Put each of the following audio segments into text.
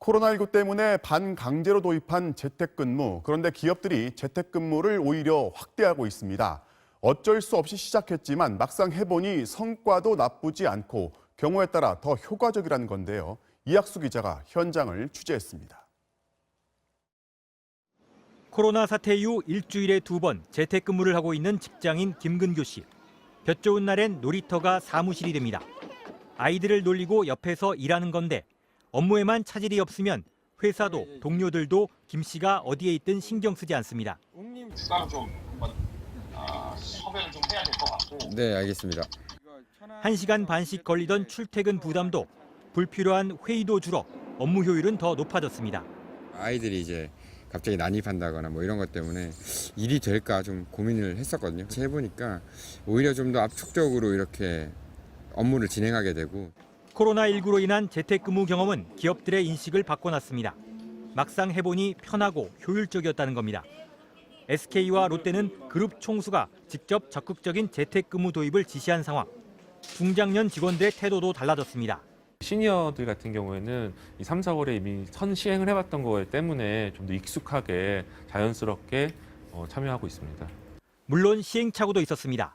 코로나19 때문에 반강제로 도입한 재택근무. 그런데 기업들이 재택근무를 오히려 확대하고 있습니다. 어쩔 수 없이 시작했지만 막상 해보니 성과도 나쁘지 않고 경우에 따라 더 효과적이라는 건데요. 이학수 기자가 현장을 취재했습니다. 코로나 사태 이후 일주일에 2번 재택근무를 하고 있는 직장인 김근규 씨. 볕 좋은 날엔 놀이터가 사무실이 됩니다. 아이들을 놀리고 옆에서 일하는 건데 업무에만 차질이 없으면 회사도 동료들도 김 씨가 어디에 있든 신경 쓰지 않습니다. 추가로 좀 섭외를 좀 해야 될 것 같고. 네, 알겠습니다. 1시간 반씩 걸리던 출퇴근 부담도 불필요한 회의도 줄어 업무 효율은 더 높아졌습니다. 아이들이 이제 갑자기 난입한다거나 뭐 이런 것 때문에 일이 될까 좀 고민을 했었거든요. 해보니까 오히려 좀 더 압축적으로 이렇게 업무를 진행하게 되고. 코로나19로 인한 재택근무 경험은 기업들의 인식을 바꿔놨습니다. 막상 해보니 편하고 효율적이었다는 겁니다. SK와 롯데는 그룹 총수가 직접 적극적인 재택근무 도입을 지시한 상황. 중장년 직원들의 태도도 달라졌습니다. 시니어들 같은 경우에는 이 3, 4월에 이미 선 시행을 해봤던 거 때문에 좀 더 익숙하게 자연스럽게 참여하고 있습니다. 물론 시행착오도 있었습니다.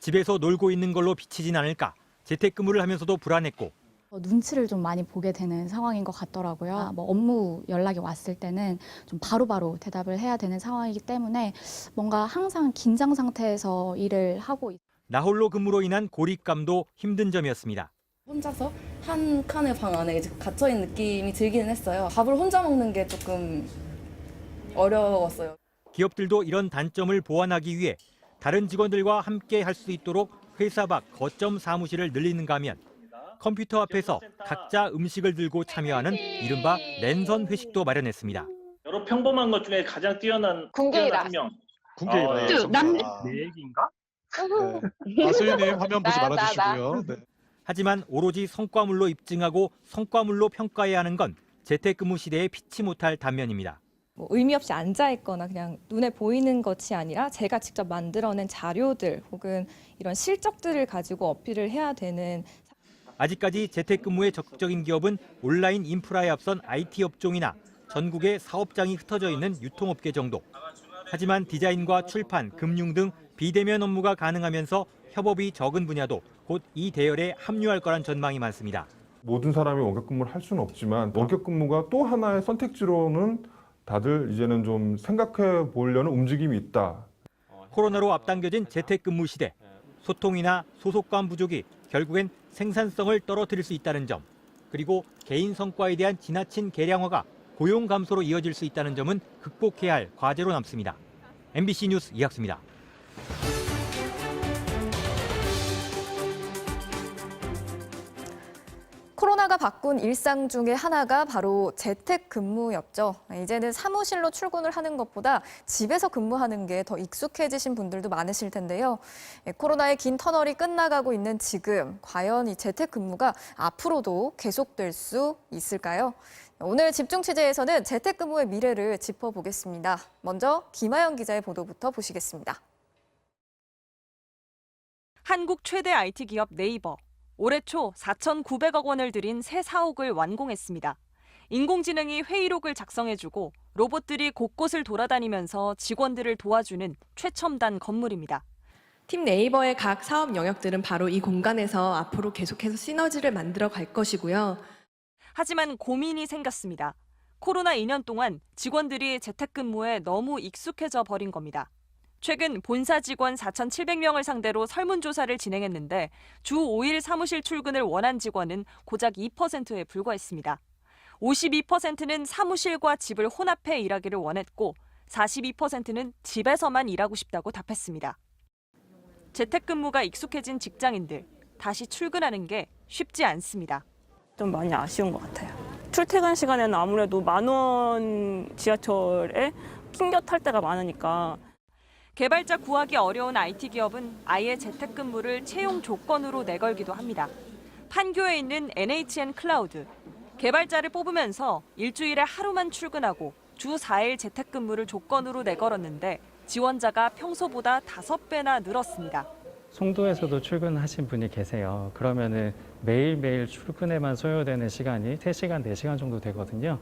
집에서 놀고 있는 걸로 비치진 않을까 재택근무를 하면서도 불안했고 눈치를 좀 많이 보게 되는 상황인 것 같더라고요. 업무 연락이 왔을 때는 좀 바로바로 대답을 해야 되는 상황이기 때문에 뭔가 항상 긴장 상태에서 일을 하고 나홀로 근무로 인한 고립감도 힘든 점이었습니다. 혼자서 한 칸의 방 안에 갇혀있는 느낌이 들기는 했어요. 밥을 혼자 먹는 게 조금 어려웠어요. 기업들도 이런 단점을 보완하기 위해 다른 직원들과 함께 할 수 있도록 회사 밖 거점 사무실을 늘리는가 하면 컴퓨터 앞에서 각자 음식을 들고 참여하는 이른바 랜선 회식도 마련했습니다. 여러 평범한 것 중에 가장 뛰어난 한 명. 군계일화. 내 얘기인가? 네. 소희님 화면 보지 말아주시고요. 네. 하지만 오로지 성과물로 입증하고 성과물로 평가해야 하는 건 재택근무 시대에 피치 못할 단면입니다. 의미 없이 앉아있거나 그냥 눈에 보이는 것이 아니라 제가 직접 만들어낸 자료들 혹은 이런 실적들을 가지고 어필을 해야 되는. 아직까지 재택근무에 적극적인 기업은 온라인 인프라에 앞선 IT 업종이나 전국에 사업장이 흩어져 있는 유통업계 정도. 하지만 디자인과 출판, 금융 등 비대면 업무가 가능하면서 협업이 적은 분야도 곧 이 대열에 합류할 거란 전망이 많습니다. 모든 사람이 원격근무를 할 수는 없지만 원격근무가 또 하나의 선택지로는 다들 이제는 좀 생각해 보려는 움직임이 있다. 코로나로 앞당겨진 재택근무 시대. 소통이나 소속감 부족이 결국엔 생산성을 떨어뜨릴 수 있다는 점. 그리고 개인 성과에 대한 지나친 계량화가 고용 감소로 이어질 수 있다는 점은 극복해야 할 과제로 남습니다. MBC 뉴스 이학수입니다. 코로나가 바꾼 일상 중에 하나가 바로 재택근무였죠. 이제는 사무실로 출근을 하는 것보다 집에서 근무하는 게 더 익숙해지신 분들도 많으실 텐데요. 코로나의 긴 터널이 끝나가고 있는 지금, 과연 이 재택근무가 앞으로도 계속될 수 있을까요? 오늘 집중 취재에서는 재택근무의 미래를 짚어보겠습니다. 먼저 김하영 기자의 보도부터 보시겠습니다. 한국 최대 IT 기업 네이버. 올해 초 4,900억 원을 들인 새 사옥을 완공했습니다. 인공지능이 회의록을 작성해주고 로봇들이 곳곳을 돌아다니면서 직원들을 도와주는 최첨단 건물입니다. 팀 네이버의 각 사업 영역들은 바로 이 공간에서 앞으로 계속해서 시너지를 만들어 갈 것이고요. 하지만 고민이 생겼습니다. 코로나 2년 동안 직원들이 재택근무에 너무 익숙해져 버린 겁니다. 최근 본사 직원 4,700명을 상대로 설문조사를 진행했는데 주 5일 사무실 출근을 원한 직원은 고작 2%에 불과했습니다. 52%는 사무실과 집을 혼합해 일하기를 원했고 42%는 집에서만 일하고 싶다고 답했습니다. 재택근무가 익숙해진 직장인들, 다시 출근하는 게 쉽지 않습니다. 좀 많이 아쉬운 것 같아요. 출퇴근 시간에는 아무래도 10,000원 지하철에 낑겨 탈 때가 많으니까. 개발자 구하기 어려운 IT 기업은 아예 재택근무를 채용 조건으로 내걸기도 합니다. 판교에 있는 NHN 클라우드. 개발자를 뽑으면서 일주일에 하루만 출근하고 주 4일 재택근무를 조건으로 내걸었는데 지원자가 평소보다 5배나 늘었습니다. 송도에서도 출근하신 분이 계세요. 그러면은 매일매일 출근에만 소요되는 시간이 3시간, 4시간 정도 되거든요.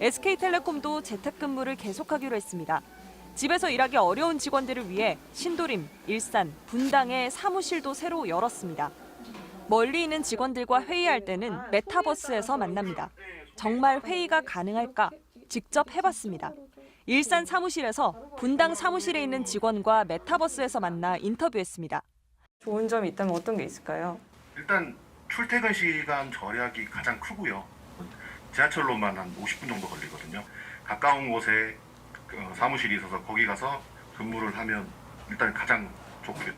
SK텔레콤도 재택근무를 계속하기로 했습니다. 집에서 일하기 어려운 직원들을 위해 신도림, 일산, 분당에 사무실도 새로 열었습니다. 멀리 있는 직원들과 회의할 때는 메타버스에서 만납니다. 정말 회의가 가능할까? 직접 해봤습니다. 일산 사무실에서 분당 사무실에 있는 직원과 메타버스에서 만나 인터뷰했습니다. 좋은 점이 있다면 어떤 게 있을까요? 일단 출퇴근 시간 절약이 가장 크고요. 지하철로만 한 50분 정도 걸리거든요. 가까운 곳에 사무실이 있어서 거기 가서 근무를 하면 일단 가장 좋고요.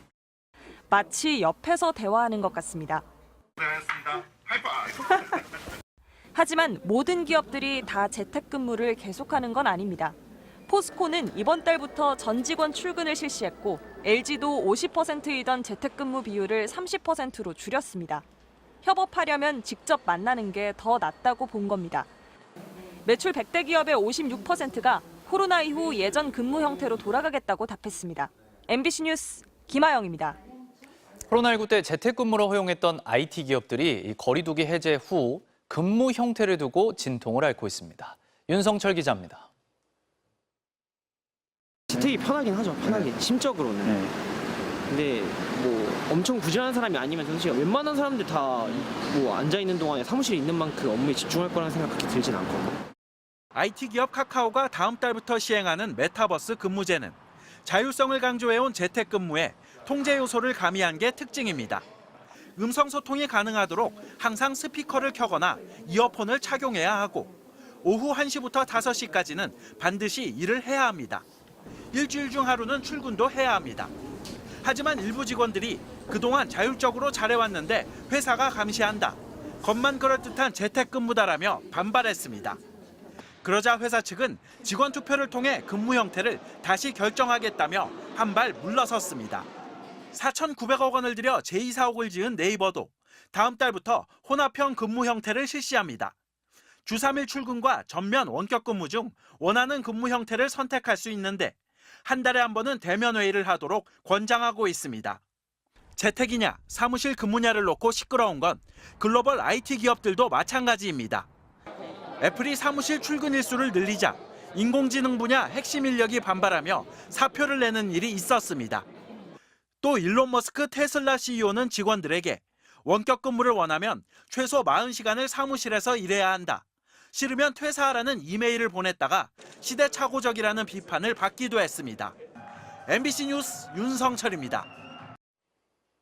마치 옆에서 대화하는 것 같습니다. 고생하셨습니다. 하이파이브! 하지만 모든 기업들이 다 재택근무를 계속하는 건 아닙니다. 포스코는 이번 달부터 전 직원 출근을 실시했고 LG도 50%이던 재택근무 비율을 30%로 줄였습니다. 협업하려면 직접 만나는 게 더 낫다고 본 겁니다. 매출 100대 기업의 56%가 코로나 이후 예전 근무 형태로 돌아가겠다고 답했습니다. MBC 뉴스 김아영입니다. 코로나19 때 재택근무를 허용했던 IT 기업들이 거리두기 해제 후 근무 형태를 두고 진통을 앓고 있습니다. 윤성철 기자입니다. 재택이 편하긴 하죠. 편하긴 심적으로는. 근데 뭐 엄청 부지런한 사람이 아니면 사실 웬만한 사람들 다 뭐 앉아 있는 동안에 사무실에 있는 만큼 업무에 집중할 거라는 생각 그렇게 들진 않거든요. IT 기업 카카오가 다음 달부터 시행하는 메타버스 근무제는 자율성을 강조해온 재택근무에 통제 요소를 가미한 게 특징입니다. 음성 소통이 가능하도록 항상 스피커를 켜거나 이어폰을 착용해야 하고 오후 1시부터 5시까지는 반드시 일을 해야 합니다. 일주일 중 하루는 출근도 해야 합니다. 하지만 일부 직원들이 그동안 자율적으로 잘해왔는데 회사가 감시한다. 겉만 그럴듯한 재택근무다라며 반발했습니다. 그러자 회사 측은 직원 투표를 통해 근무 형태를 다시 결정하겠다며 한 발 물러섰습니다. 4,900억 원을 들여 제2사옥을 지은 네이버도 다음 달부터 혼합형 근무 형태를 실시합니다. 주 3일 출근과 전면 원격 근무 중 원하는 근무 형태를 선택할 수 있는데 한 달에 한 번은 대면 회의를 하도록 권장하고 있습니다. 재택이냐 사무실 근무냐를 놓고 시끄러운 건 글로벌 IT 기업들도 마찬가지입니다. 애플이 사무실 출근 일수를 늘리자 인공지능 분야 핵심 인력이 반발하며 사표를 내는 일이 있었습니다. 또 일론 머스크 테슬라 CEO는 직원들에게 원격 근무를 원하면 최소 40시간을 사무실에서 일해야 한다. 싫으면 퇴사하라는 이메일을 보냈다가 시대착오적이라는 비판을 받기도 했습니다. MBC 뉴스 윤성철입니다.